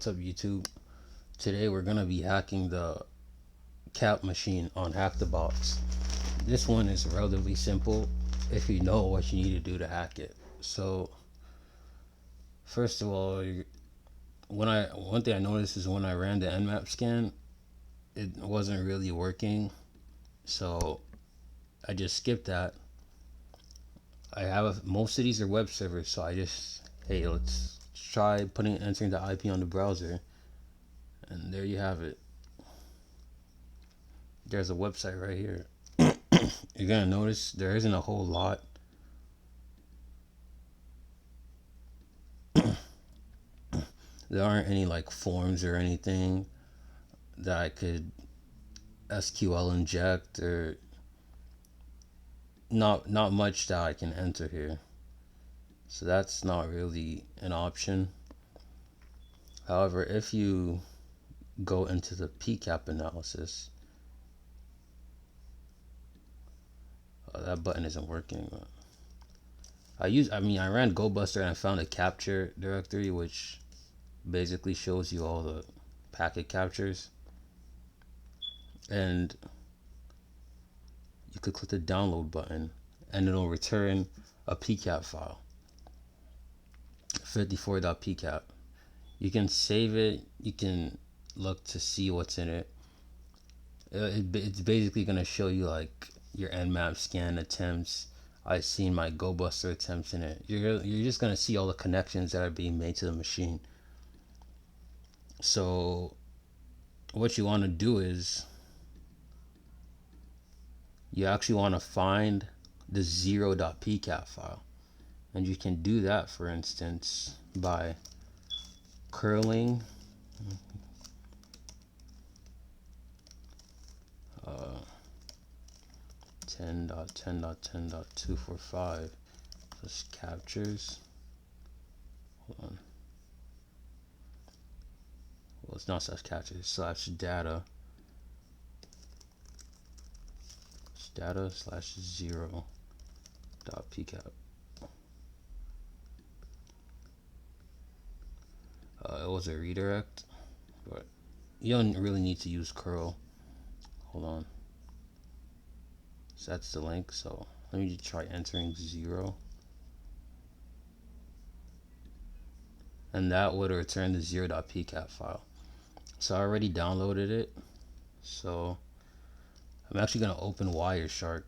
What's up, YouTube? Today we're gonna be hacking the cap machine on HackTheBox. This one is relatively simple if you know what you need to do to hack it. So first of all, one thing I noticed is when I ran the Nmap scan, it wasn't really working. So I just skipped that. Most of these are web servers, so I just let's try entering the IP on the browser, and there you have it. There's a website right here. You're gonna notice there isn't a whole lot. There aren't any like forms or anything that I could SQL inject, or not much that I can enter here. So that's not really an option. However, if you go into the PCAP analysis, that button isn't working. I ran GoBuster and I found a capture directory, which basically shows you all the packet captures, and you could click the download button and it'll return a PCAP file, 54.pcap. You can save it, you can look to see what's in it. It's basically going to show you like your Nmap scan attempts. I've seen my GoBuster attempts in it. You're just going to see all the connections that are being made to the machine. So what you want to do is you actually want to find the 0.pcap file, and you can do that, for instance, by curling 10.10.10.245 plus captures. Hold on. Well, it's not slash captures, slash data slash 0.pcap. It was a redirect, but you don't really need to use curl. Hold on. So that's the link. So let me just try entering 0. And that would return the 0.pcap file. So I already downloaded it. So I'm actually going to open Wireshark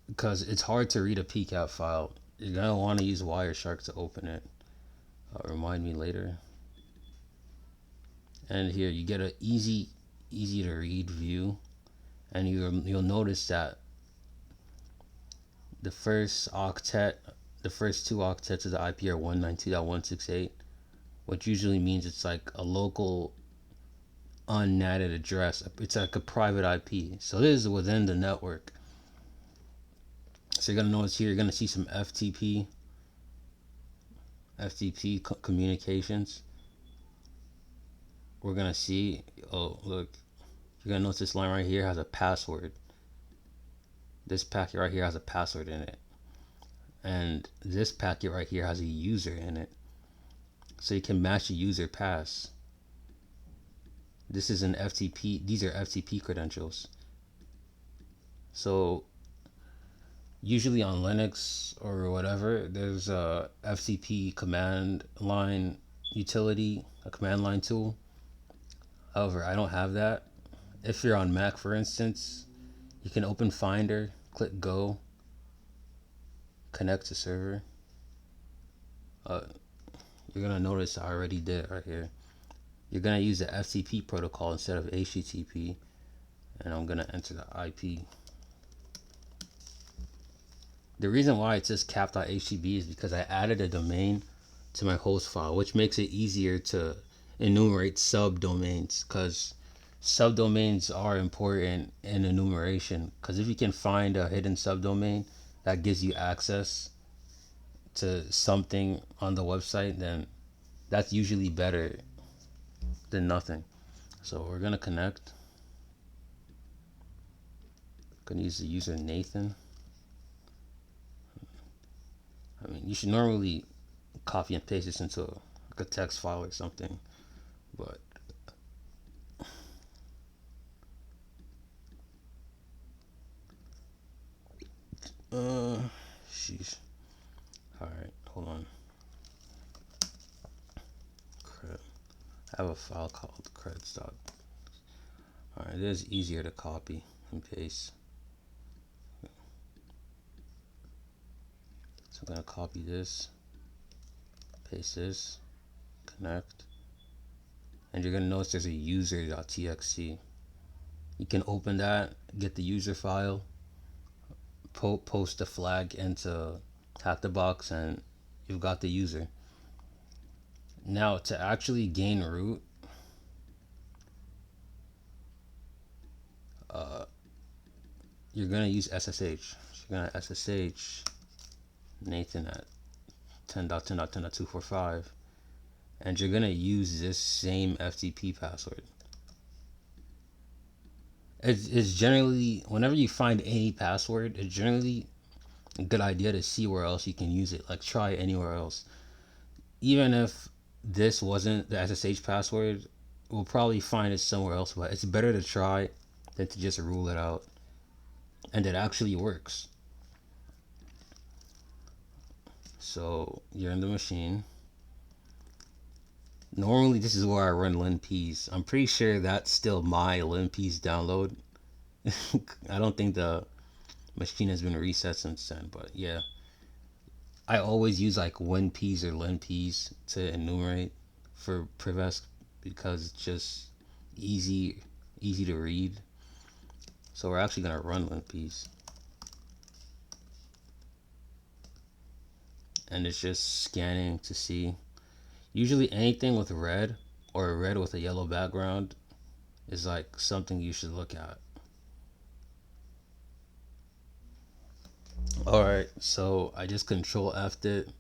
because it's hard to read a pcap file. You're going to want to use Wireshark to open it. Remind me later. And here you get an easy to read view, and you'll notice that the first two octets of the IP are 192.168, which usually means it's like a local unnatted address. It's like a private IP. So this is within the network. So you're gonna notice here, you're gonna see some FTP communications. We're gonna see, oh look, you're gonna notice this line right here has a password. This packet right here has a password in it, and this packet right here has a user in it, so you can match the user pass. This is an FTP. These are FTP credentials. So usually on Linux or whatever, there's a FTP command line utility, a command line tool. However, I don't have that. If you're on Mac, for instance, you can open Finder, click Go, connect to server. You're gonna notice I already did it right here. You're gonna use the FTP protocol instead of HTTP, and I'm gonna enter the IP. The reason why it says cap.htb is because I added a domain to my host file, which makes it easier to enumerate subdomains, because subdomains are important in enumeration, because if you can find a hidden subdomain that gives you access to something on the website, then that's usually better than nothing. So we're gonna connect. Gonna use the user Nathan. I mean, you should normally copy and paste this into a text file or something. But uh, sheesh. All right, hold on. Cred. I have a file called creds. All right, it is easier to copy and paste. So I'm gonna copy this, paste this, connect, and you're gonna notice there's a user.txt. You can open that, get the user file, post the flag into HackTheBox, and you've got the user. Now to actually gain root, you're gonna use SSH. So you're gonna SSH Nathan at 10.10.10.245, and you're gonna use this same FTP password. It's generally, whenever you find any password, it's generally a good idea to see where else you can use it. Like try anywhere else. Even if this wasn't the SSH password, we'll probably find it somewhere else. But it's better to try than to just rule it out. And it actually works. So you're in the machine. Normally this is where I run linpeas. I'm pretty sure that's still my linpeas download. I don't think the machine has been reset since then, but yeah. I always use like WinPeas or linpeas to enumerate for Privesc because it's just easy to read. So we're actually gonna run linpeas, and it's just scanning to see. Usually anything with red or red with a yellow background is like something you should look at. Alright, so I just control F'd it.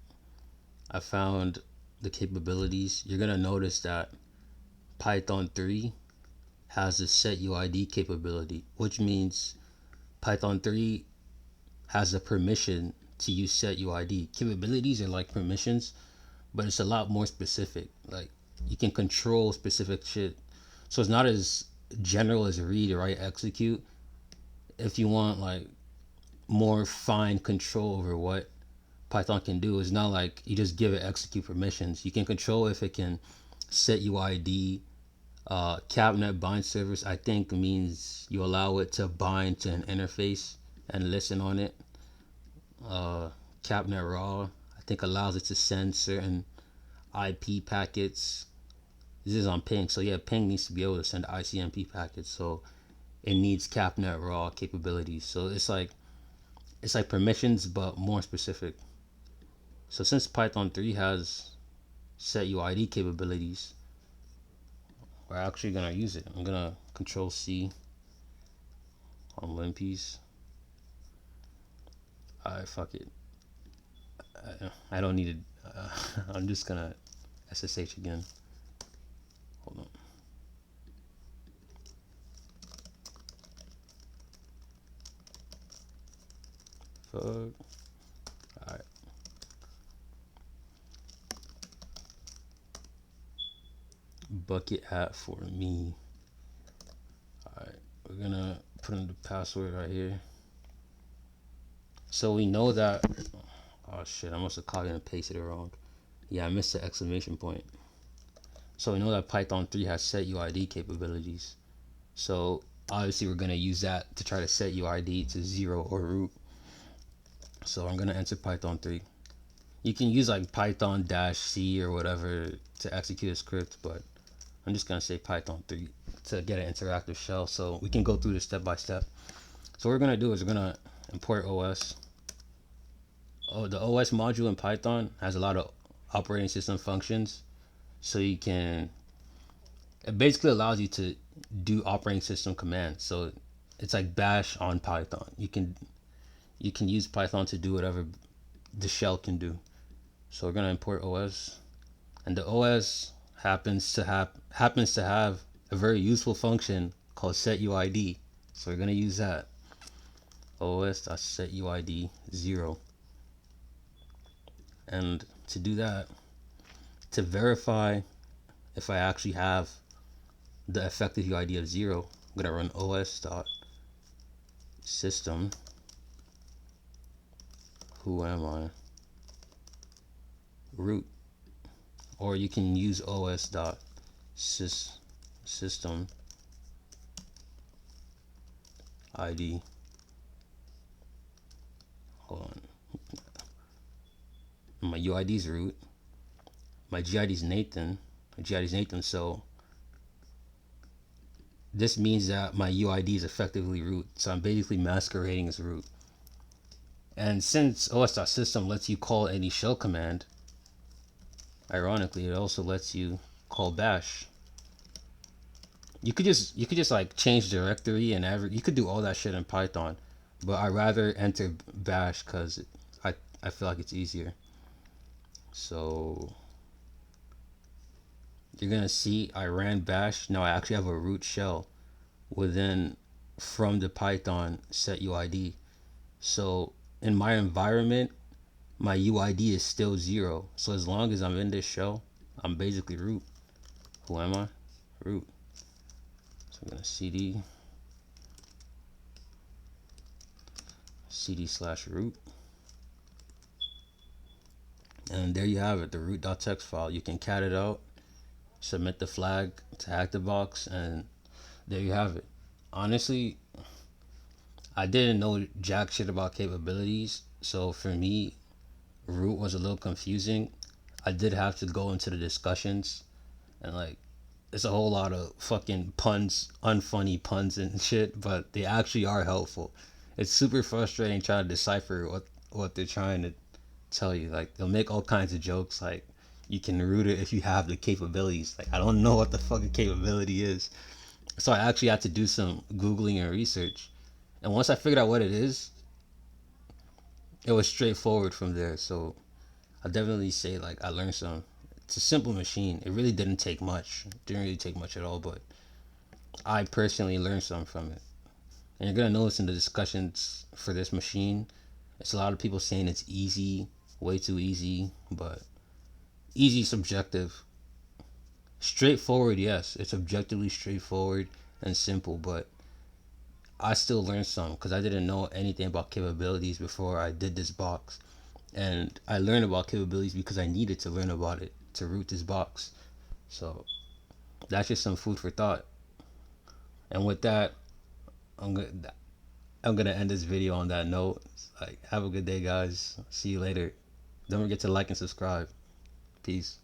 I found the capabilities. You're gonna notice that Python 3 has a set UID capability, which means Python 3 has a permission to use set UID. Capabilities are like permissions, but it's a lot more specific. Like you can control specific shit. So it's not as general as read, write, execute. If you want like more fine control over what Python can do, it's not like you just give it execute permissions. You can control if it can set UID. Cabnet bind service, I think, means you allow it to bind to an interface and listen on it. Cabnet raw, I think, allows it to send certain IP packets. This is on ping, so yeah, ping needs to be able to send ICMP packets, so it needs CapNet raw capabilities. So it's like permissions but more specific. So since Python 3 has set UID capabilities, we're actually gonna use it. I'm gonna Control C on linpiece. Alright, fuck it. I don't need it. I'm just gonna SSH again. Hold on. Fuck. Alright. Bucket hat for me. Alright. We're gonna put in the password right here. So we know that. Oh shit, I must have copied and pasted it wrong. Yeah, I missed the exclamation point. So we know that Python 3 has set UID capabilities. So obviously we're gonna use that to try to set UID to 0 or root. So I'm gonna enter Python 3. You can use like Python-C or whatever to execute a script, but I'm just gonna say Python 3 to get an interactive shell so we can go through this step by step. So what we're gonna do is we're gonna import OS. Oh, the OS module in Python has a lot of operating system functions. So you can, it basically allows you to do operating system commands. So it's like bash on Python. You can use Python to do whatever the shell can do. So we're gonna import OS, and the OS happens to have a very useful function called setUID. So we're gonna use that. os.setUID 0. And to do that, to verify if I actually have the effective UID of 0, I'm gonna run os dot system who am I root, or you can use os dot system ID. Hold on. My UID is root. My GID is Nathan. So this means that my UID is effectively root. So I'm basically masquerading as root. And since os.system lets you call any shell command, ironically, it also lets you call bash. You could just like change directory and you could do all that shit in Python, but I rather enter bash because I feel like it's easier. So you're gonna see I ran bash. Now I actually have a root shell within from the Python set UID. So in my environment, my UID is still 0. So as long as I'm in this shell, I'm basically root. Who am I? Root. So I'm gonna cd /root. And there you have it, the root.txt file. You can cat it out, submit the flag to HackTheBox, and there you have it. Honestly, I didn't know jack shit about capabilities, so for me, root was a little confusing. I did have to go into the discussions, and like, it's a whole lot of fucking puns, unfunny puns and shit, but they actually are helpful. It's super frustrating trying to decipher what they're trying to tell you. Like, they'll make all kinds of jokes like you can root it if you have the capabilities. Like, I don't know what the fucking capability is. So I actually had to do some Googling and research. And once I figured out what it is, it was straightforward from there. So I definitely say like I learned some. It's a simple machine. It really didn't take much. It didn't really take much at all, but I personally learned some from it. And you're gonna notice in the discussions for this machine, it's a lot of people saying it's easy, way too easy, but easy is subjective. Straightforward, yes, it's objectively straightforward and simple, but I still learned some because I didn't know anything about capabilities before I did this box. And I learned about capabilities because I needed to learn about it to root this box. So that's just some food for thought. And with that, I'm gonna I'm gonna end this video on that note. Like, have a good day, guys. See you later. Don't forget to like and subscribe. Peace.